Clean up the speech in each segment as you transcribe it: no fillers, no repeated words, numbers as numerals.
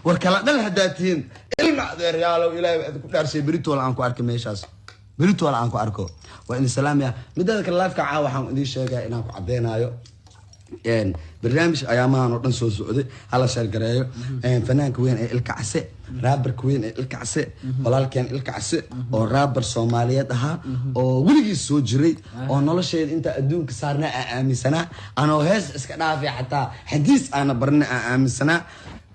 warkala dhal hadaatihiin ilma adeeryaalow ilaahay aad ku dhaarsay beritool aan ku arko meeshaas beritool aan ku arko waa in salaamiya midada kale live ka caawa waxaan idin sheegaa inaan ku cadeenaayo barnaamij ayaamahan oo dhan soo socday hala sheergareeyo fanaanka weyn ee ilka case raabarka weyn ee ilka case walaalkeen ilka case oo raabar Soomaaliyeed ahaa oo weligiis soo jiray oo nolosheeda inta adduunka saarnaa aaminsanaa anoo hees iska dhaafay xataa xadiis aan barna aaminsanaa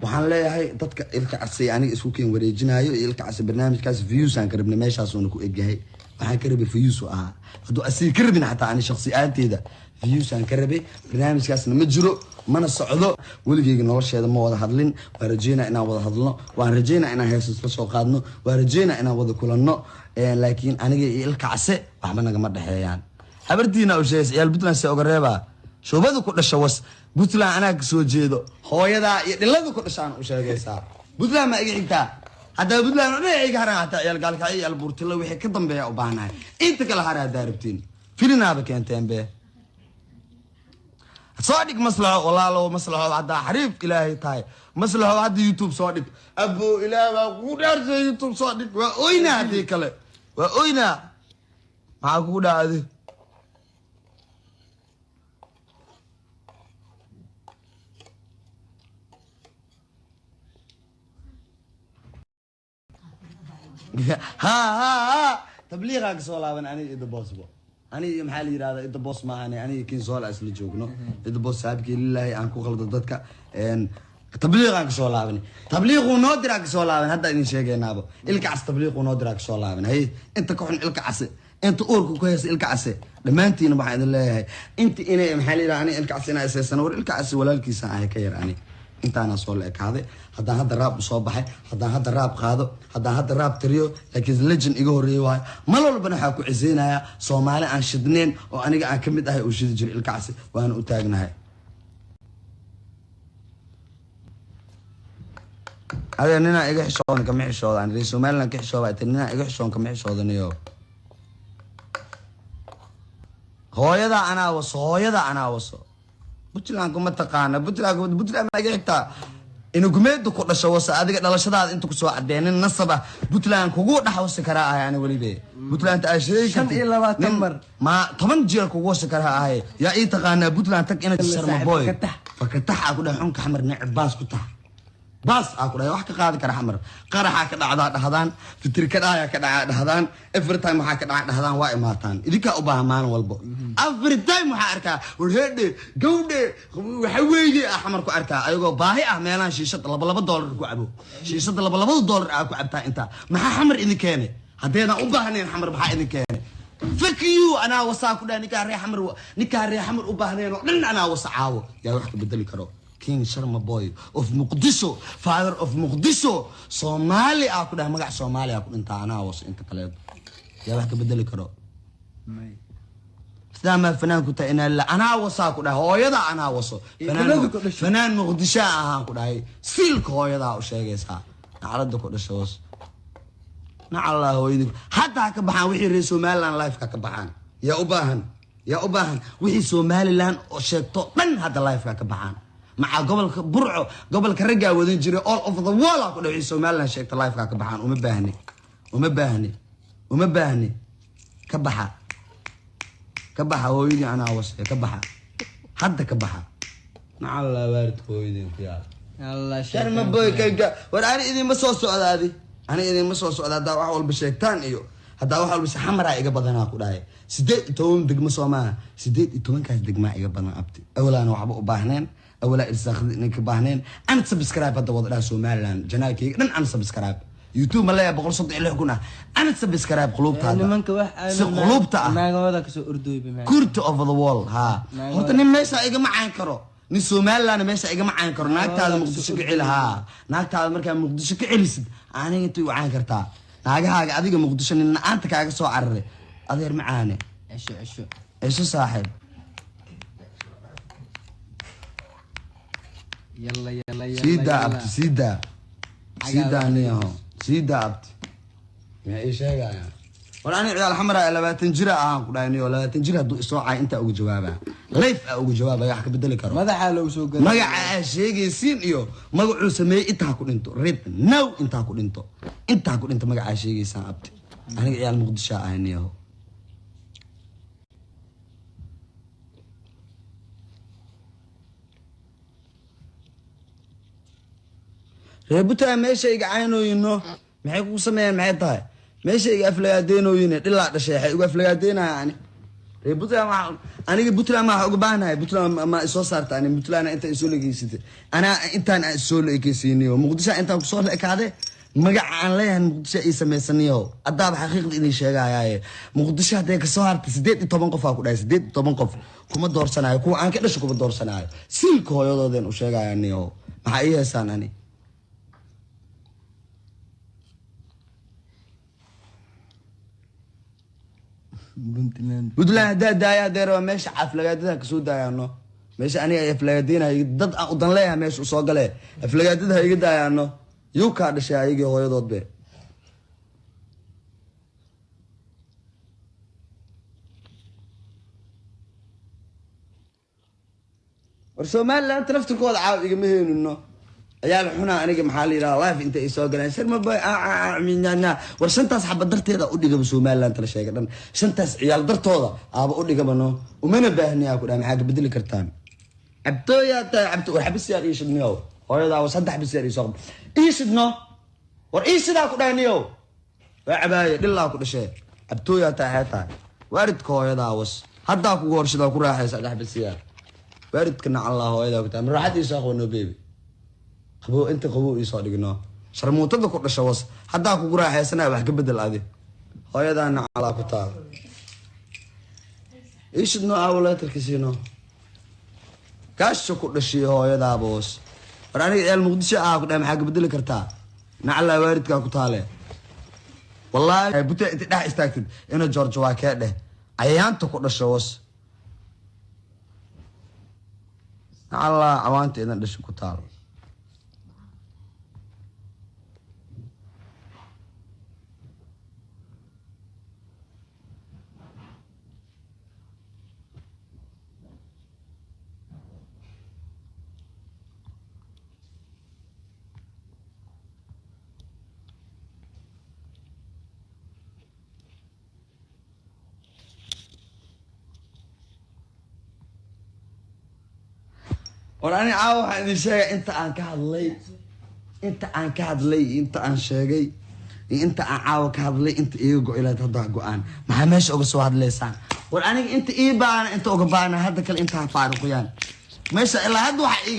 waxaan leeyahay dadka ilka case aniga isku keen wareejinayo ilka case barnaamijkaas views aan karibna meeshaas oo ku egyahay waxaan ka rabay views ah haduu asii ka rabin xataa ani shakhsiyaanteeda views aan ka rabay barnaamijkaasna ma jiro mana socdo waligeyga nolosheeda ma wada hadlin waan rajeynaa inaan wada hadlno waan rajeynaa inaan heesus la soo qaadno waan rajeynaa inaan wada kulanno laakiin aniga iyo ilka case waxba nagama dhaxeeyaan habartiina u sheegay ciyaal Puntland si uga reeba shoobada ku dhashay was Puntland anaa ka soo jeedo hooyada iyo dhilada ku dhashaan u sheegaysaa Puntland ma iga xigtaa hadda Puntland oo iga haran hataa ciyaal gaalka iyo albuurtila wixii ka dambeeya u baahnaay inta kala haraa daarabtiin filinaaba keenteen be صادق مصلحة والله لو مصلحة هذا حريف إلهي تاي مصلحة هذا يوتيوب صادق أبو إلهي وقودار زي يوتيوب صادق وأوينا هذه كله وأوينا ما قودا هذه ها تبليغك صلاة من أنا إذا بوسبو أنا محل يرادا إذا بوس ما أنا كين صلاة أصلي جوجنو إذا بوس سابك لله أنكو غلط ضدك إن تبليغك صلاة من تبليغ ونادرك صلاة من هذا إني شيء جنابه إلك عس تبليغ ونادرك صلاة من هي أنت كحن إلك عس أنت أورك كويس إلك عس لما أنت نبعد الله هي أنت إنا محل يرادا إلك عس أنا أساسا نور إلك عس ولا الكيس هاي كير يعني أنت أنا صولك هذا هذا راب صباحي هذا راب قاضو هذا راب تريو لكن لجن إيجو ريواي ما لو بنحكي عزينا يا صومالي عن شدنين وأنا عن كمية هاي وشد جري الكعسة وأنا أتاجنا هاي هذا إننا إيجو حشون كم حشون عن رئيس صومالنا كحشون إننا إيجو حشون كم حشون نيو هو يدا أنا وصو بطلانكم متقانا بطلان ما يجيكتا إنه قميدو كل شوصة هذا قال الله شداد أنتو كسوا عدين النصبة بطلان كوجو نحوس كراها يعني ولي بيه بطلان تأشيك شن إلا ما تمر ما 8 جيل كوجو كراها هاي يا إيه تقانا بطلان تك إنك الشرم بوي فكتح أقول لهم كحمر نعباس كتح باس أقول له واحد قاعد كره حمر قرح كده عذاب هذان في تركة آية كده هذان every time حكي كده هذان واقع ماتان إذا كأباه مان والبو every time حركة والهد جودة وحويجي أحمر كأركة أيوة باهي أحملان شيشة $2 كعبو شيشة $2 كعبتها أنت ما حمر إذا كان هذينا أباهنين حمر بحق إذا كان فكيو أنا وصاك ده نكاري حمر أباهنين لأن أنا وصعاو يا واحد بدل كرو كين شرم بوي of مقدسو father of مقدسو صومالي أكو ده مقع صومالي أكو أنت أنا وص أنت كلام يا واحد بدل كرو ثم فنان كنت أنا وصاكو ده هو يدا أنا وصو فنان مقدسة أكو ده سيلك هو يدا وشيء جسها نعرض كل شوص نعلى هو يدك حتى كبحان وحي رئيسو مالان لايف كبحان يا أباهن وحي سومالي لان وشيكتو من هذا لايف كبحان مع قبل برعو قبل كرجع ودين جري all over the world أقول عيسى مالنا شيء لايف كبحان وما باهني كبحة ويدي أنا وصي كبحة حد كبحة نعم الله بارد ويدي يا الله شرم بوي كيجا وأنا إذا ما صوص هذه أنا إذا ما صوص هذا واحد بشيطان إيو هذا واحد بس حمراء إيجا بدنا أقول هاي سديت توم دقم صوما سديت توم كاس دقم إيجا بدنا أبتي أولا أنا وحبو باهنين أولا إستخدمك باهنين أنا سبسكرايب هذا وضع سومالان جناكي لن أنا سبسكرايب يوتيوب ملايا بقول صوت إلى هنا أنا سبسكرايب قلوبتها يعني منك واحد قلوبتها ما قولك سو أردوي بما كورت over the wall ها هو تني ماشى إيجا معين كرو نسومالان ماشى إيجا معين كرو ناقت هذا مقدس كعيلها ناقت هذا مركب مقدس كعيلسد أنا أنتوا وعين كرتا ناقة هاي أديك مقدس إن أنت كاجا سو عرّي أدير معاني عشو إيش صاحب يلا سيدا أبتي سيدا نيهو سيدا أبتي ما إيش هاي يعني ولا أنا على الحمراء لا تنجرا كلاني ولا تنجرا دو إسراع أنت أو جوابها life ugu jawaabaya wax ka bedeli karo madaxa loo soo galay magaca sheegaysiin iyo magacuu sameeyay inta ku dhinto red now inta ku dhinto magaca sheegaysaan abti aniga ciyaal muqdisho ahayniyo reebuta meesha iga caynooyino maxay ku sameeyaan maxay tahay meesha iga aflagaadeenoyine dhilaa dhashay waxay uga aflagaadeynayaan reebuta aniga Puntland ma uga baahnahay Puntland ma soo saarta ani Puntland inta soo leegeysatay ana intaan soo leegeysiiniyo muqdisho intaan ku soo leekaade magaca aan leeyahay muqdisho ay sameysaniyo adaab xaqiiqdi inay sheegayaaye muqdisho haday ka soo hartay 18 qof ku dhahay 18 qof kuma doorsanayo kuwa aan ka dhasho kuma doorsanayo silka hooyadoodeen u sheegayaaniyo maxay i heesaan ani Puntland daaya deero meesha aflagaadada ka soo daayano meesha aniga ay aflagaadeenay dad aan u dan leeyahay meesha u soo galay aflagaadada iga daayano yuu ka dhashay ayaga hooyadood be war Soomaaliland laftirkooda caaw iga meheynino ayaa xuna aniga maxaa la yiraahdaa live inta ay soo galeen sharma boy minana war shantaas xabad darteeda u dhigaba Soomaaliland la sheegay dhan shantaas ciyaal dartooda aaba u dhigabano umana baahniya ku dhahay maxaa ka bedeli kartaan abtooya ta abto war xabis yar ii shidniyo hooyada waa saddex bis yar ii soo ii shidno war ii sida ku dhahniyo waa cabaaya dhilaa ku dhashay abtooya ta hayta waaridka hooyada was hadda ku gorshada ku raaxaysa saddex bis yar waaridkana Allah hooyada ku taam raaxad ii soo qono baby qabo inta qabo ii soo dhigno sharmuutada ku dhashay was hadda ku raaxaysana wax ka bedel aadi hooyadana ala ku taal ishidno awlaatarkiisino kaasho ku dhashay hooyada boos warani eel muqdisho ku dhaay maxaa ka bedeli kartaa nacala waaridka ku taale wallahi buta inta dhax istaagtid ina George waa ka dheh ayaanta ku dhashay was nacala awaanta ina dhashay ku taal وراني عاو هذا شيء انت ان كهدلي انت ان شيغي انت ان عاو كهدلي انت ايغو الى هدا غوان ما ماشي اوغ سو هدليسان وراني انت اي بان انت اوغ بان هدا كل انت فارقيان ماشي الا هاد waxa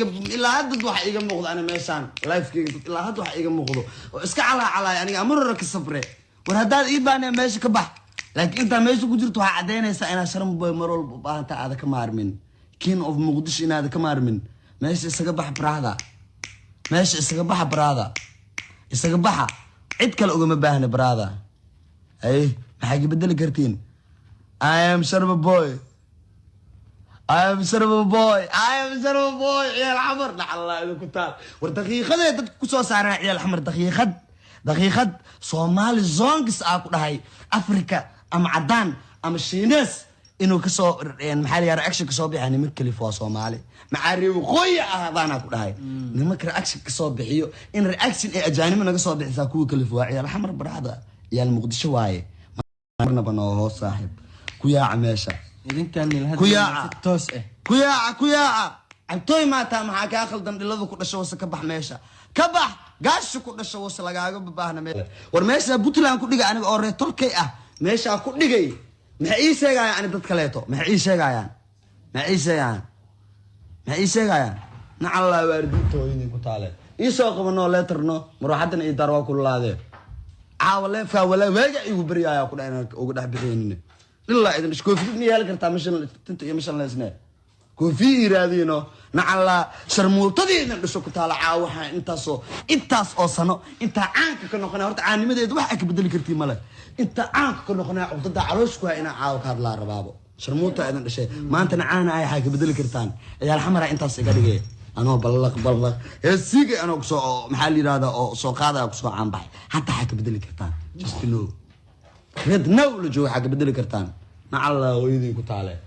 iga muuqdo ana meeshan live ila hada waxa iga muuqdo oo iska calaa aniga amar ka sabre war hadaad ii baan meesha ka bax laakiin inta meesha ku jirto waxa cadeynaysa ina sharam boy marol baanta aad ka maarmin king of muqdisho inaad ka maarmin meesha isaga bax brada isaga baxa cid kale uga ma baahna brada ay maxay ka bedeli kartiin I am Sharma boy يا الحمر الله إذا كنت والدقيقة ده كسو سارع يا الحمر دقيقة صومالي زونجس أكو هاي أفريقيا أم عدان أم الشينيس إنه كسو يعني محلي رياكشن كسو يعني مكلف صومالي معاري وخويا هذا أنا أقول هاي نمك رياكشن كسو بحيو إن رياكشن أجانب أنا كسو بحساكو كلفوا يا الحمر برهذا يا المقدسة واي ما بنوه صاحب كويا عماشة إذن كان الهدف توس كويا عبتوي ما تام حاجة أخل دم دلذو كل شيء وسك كبح ماشة كبح قاش كل شيء وصل لقاعد بباهنا ماشة ورماشة بطلان كل جا أنا أوري تركي ماشة كل جاي معيش جاي أنا بتكلمته معيش جاي نعلا واردتو يني كتالة يسوق منو لترنو مروحتنا يداروا كل هذا عاوله فولا وجع يبريا يا كل أنا أقول أحبيني لله إذا مش كوفيني هلا كرتا مشان تنتي مشان لازنه كوفي رادينو نعلا شرموطدي إن السوق تعالى عاوها إنتاس أصلا أنت عنك كنا قناه ورت عاني مدة واحد بدل كرتي ملا أنت عنك كنا قناه وضد عروسك هنا عاوك هذا لا ربابه شرموطة إذا الشيء ما أنت نعانا أي حاجة بدل كرتان يا الحمراء أنتاس قديه أنا بلغ السيج أنا أقصى محلي هذا سوق هذا أقصى عن بحي حتى حاجة بدل كرتان just know رد نول جو حاجة بدل كرتان نعلا ويدي كتالة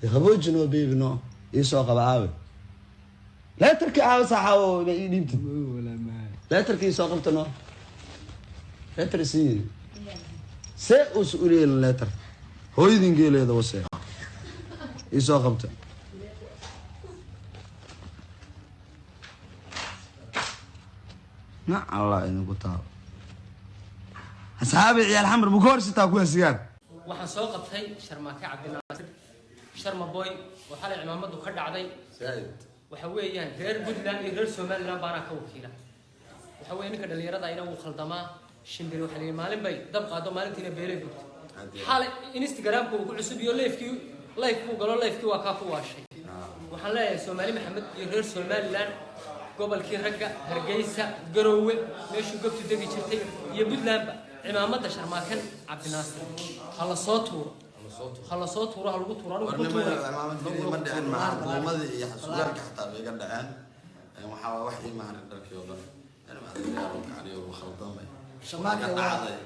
يخبوجنو بيبنو يسوق بعاوي لا تركي عاوي صحاو يديمت ولا ما لا تركي يسوق قبتنو لا ترسي سيء سؤالي لا تر هو يدين قيل هذا وسيء يسوق قبته نا الله إنه قطع أصحابي عيال حمر بكور ستاكوين سيار waxaan soo qabtay sharmaake cabdinaasir sharma boy waxa la cimaamadu ka dhacday waxa weeyaan reer Puntland iyo reer Somaliland baana ka wakiila waxa weeyaan ninka dhalinyarada ayna uu khaldamaa shimbir waxa la maalin bay dab qaado maalintiina beelay gubtay xal Instagram-ku uu ku cusub iyo live-ku galo live-ku waa ka ku waashay waxaan leeyahay Soomaali Maxamed iyo reer Somaliland gobolkii ragga Hargeysa Garowe meeshuu gobtu degi jirtay iyo Puntland cimaamada sharmaakan cabdinaasir hala soo tuuro hala lagu tuuro cimaamada ma dhicin ma xukuumadda iyo xasuulka xataa bay ga dhaceen waxa wax iimaan dharkii oo dhan ma adagaaro kacaliyo khaldamay shamaaka dhacday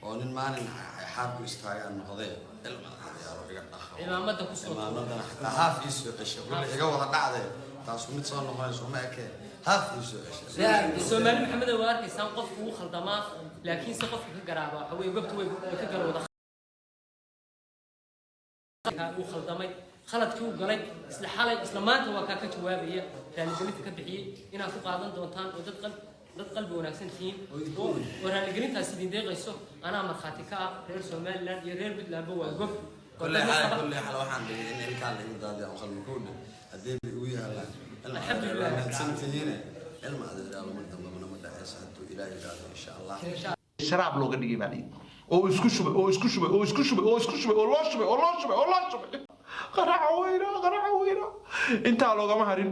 oo nin maalin xaabku istaagaan noqday ilma adagaaro iga dhaqo cimaamada ku soo cimaamada xataa haafis oo cesho wala iga wada dhacday taas mid soo noqonayso ma ekee haafis oo cesho Soomaali Maxamed waa arkaysan qofku uu khaldamaa laakiin si qofku ka garaabo waxa weey gobtu way ka garowda uu khaldamay khaladkii uu galay isla xalay isla maanta waa ka jawaabaya raaligelinta ka bixiyay inaad ku qaadan doontaan oo dad qalbi wanaagsan tihiin oo raaligelintaas idin deeqayso anaa markhaati ka ah reer Somaliland iyo reer Puntland waa gob كل حال waxaan dhigay in ilkaan la idaadiyo oo qalbi kood hadii uu yahay alxamdulillah santiina ilma adagaalo marka ma dhacaysa haduu ilaahay raado insha Allah sharaab looga dhigay baa oo isku shubay oo loo shubay qaraca weyna inta loogama harin